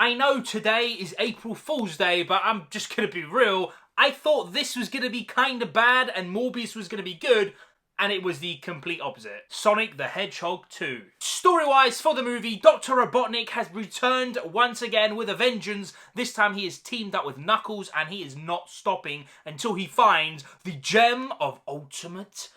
I know today is April Fool's Day, but I'm just gonna be real. I thought this was gonna be kinda bad and Morbius was gonna be good, and it was the complete opposite. Sonic the Hedgehog 2. Story-wise, for the movie, Dr. Robotnik has returned once again with a vengeance. This time he is teamed up with Knuckles, and he is not stopping until he finds the Gem of Ultimate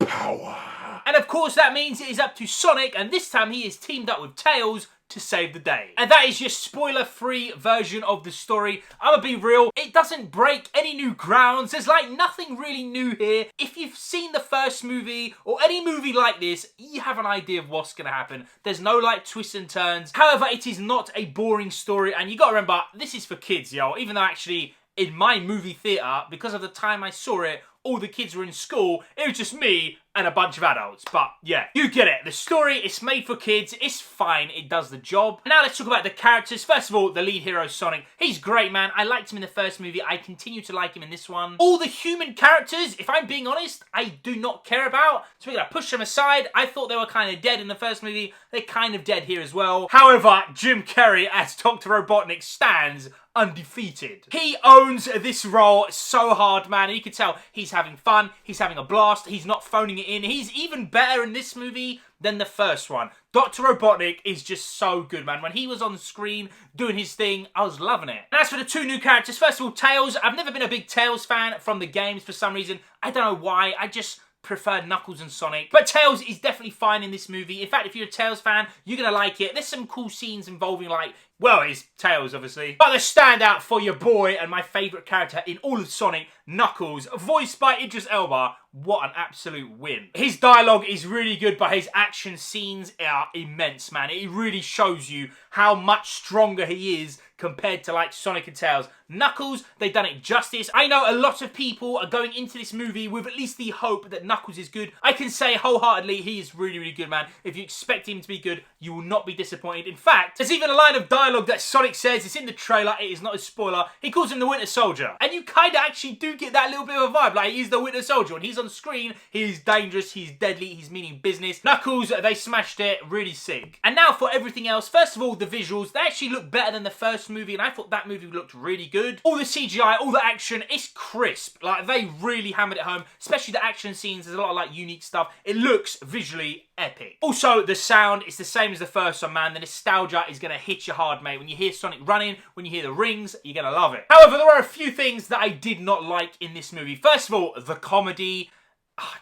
Power. And of course that means it is up to Sonic, and this time he is teamed up with Tails to save the day. And that is your spoiler-free version of the story. I'm gonna be real, it doesn't break any new grounds. There's like nothing really new here. If you've seen the first movie or any movie like this, you have an idea of what's gonna happen. There's no like twists and turns. However, it is not a boring story, and you gotta remember, this is for kids, yo. Even though actually, in my movie theatre, because of the time I saw it, all the kids were in school, it was just me and a bunch of adults. But yeah, you get it. The story is made for kids. It's fine. It does the job. Now let's talk about the characters. First of all, the lead hero, Sonic. He's great, man. I liked him in the first movie. I continue to like him in this one. All the human characters, if I'm being honest, I do not care about. So we're going to push them aside. I thought they were kind of dead in the first movie. They're kind of dead here as well. However, Jim Carrey as Dr. Robotnik stands undefeated. He owns this role so hard, man. And you can tell he's having fun. He's having a blast. He's not phoning it in. He's even better in this movie than the first one. Dr. Robotnik is just so good, man. When he was on screen doing his thing, I was loving it. And as for the two new characters, first of all, Tails. I've never been a big Tails fan from the games for some reason. I don't know why. I just prefer Knuckles and Sonic. But Tails is definitely fine in this movie. In fact, if you're a Tails fan, you're going to like it. There's some cool scenes involving, like, well, it's Tails, obviously. But the standout for your boy and my favourite character in all of Sonic, Knuckles, voiced by Idris Elba. What an absolute win. His dialogue is really good, but his action scenes are immense, man. It really shows you how much stronger he is compared to, like, Sonic and Tails. Knuckles, they've done it justice. I know a lot of people are going into this movie with at least the hope that Knuckles is good. I can say wholeheartedly he is really, really good, man. If you expect him to be good, you will not be disappointed. In fact, there's even a line of dialogue that Sonic says. It's in the trailer. It is not a spoiler. He calls him the Winter Soldier. And you kind of actually do get that little bit of a vibe. Like, he's the Winter Soldier. When he's on screen, he's dangerous, he's deadly, he's meaning business. Knuckles, they smashed it. Really sick. And now for everything else. First of all, the visuals. They actually look better than the first movie, and I thought that movie looked really good. All the CGI, all the action, it's crisp. Like, they really hammered it home. Especially the action scenes. There's a lot of, like, unique stuff. It looks visually epic. Also, the sound is the same as the first one, man. The nostalgia is going to hit you hard, mate. When you hear Sonic running, when you hear the rings, you're going to love it. However, there are a few things that I did not like in this movie. First of all, the comedy.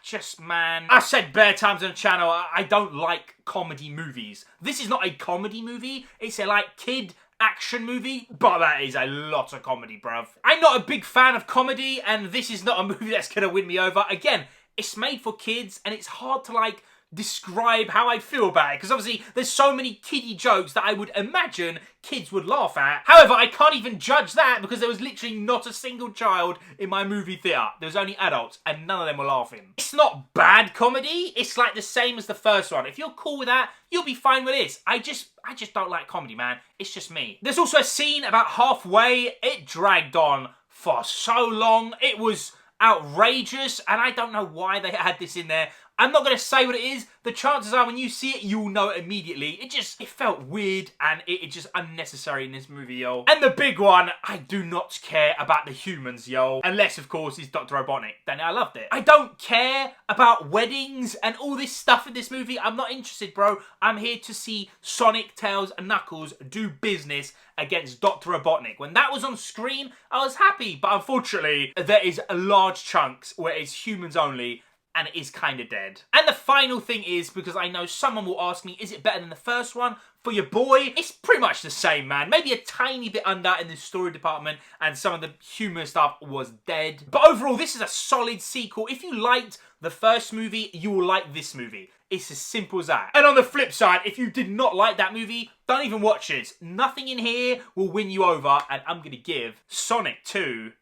Just, man, I've said bare times on the channel, I don't like comedy movies. This is not a comedy movie. It's a, like, kid action movie, but that is a lot of comedy, bruv. I'm not a big fan of comedy, and this is not a movie that's gonna win me over. Again, it's made for kids, and it's hard to, like, describe how I feel about it, because obviously there's so many kiddie jokes that I would imagine kids would laugh at. However, I can't even judge that because there was literally not a single child in my movie theatre. There was only adults, and none of them were laughing. It's not bad comedy. It's like the same as the first one. If you're cool with that, you'll be fine with this. I just don't like comedy, man. It's just me. There's also a scene about halfway. It dragged on for so long. It was outrageous, and I don't know why they had this in there. I'm not going to say what it is. The chances are when you see it, you'll know it immediately. It felt weird, and it's just unnecessary in this movie, yo. And the big one, I do not care about the humans, yo. Unless, of course, he's Dr. Robotnik. Then I loved it. I don't care about weddings and all this stuff in this movie. I'm not interested, bro. I'm here to see Sonic, Tails, and Knuckles do business against Dr. Robotnik. When that was on screen, I was happy. But unfortunately, there is large chunks where it's humans only, and it is kind of dead. And the final thing is, because I know someone will ask me, is it better than the first one? For your boy, it's pretty much the same, man. Maybe a tiny bit under in the story department, and some of the humor stuff was dead. But overall, this is a solid sequel. If you liked the first movie, you will like this movie. It's as simple as that. And on the flip side, if you did not like that movie, don't even watch it. Nothing in here will win you over, and I'm going to give Sonic 2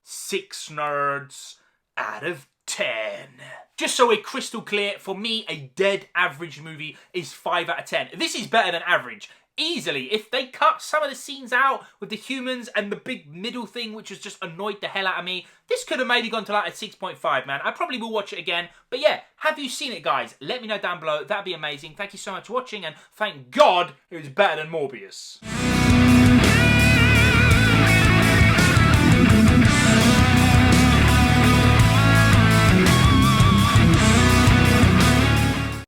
6 nerds out of 10. Just so we're crystal clear, for me, a dead average movie is 5 out of 10. This is better than average. Easily. If they cut some of the scenes out with the humans and the big middle thing, which has just annoyed the hell out of me, this could have maybe gone to like a 6.5, man. I probably will watch it again. But yeah, have you seen it, guys? Let me know down below. That'd be amazing. Thank you so much for watching, and thank God it was better than Morbius.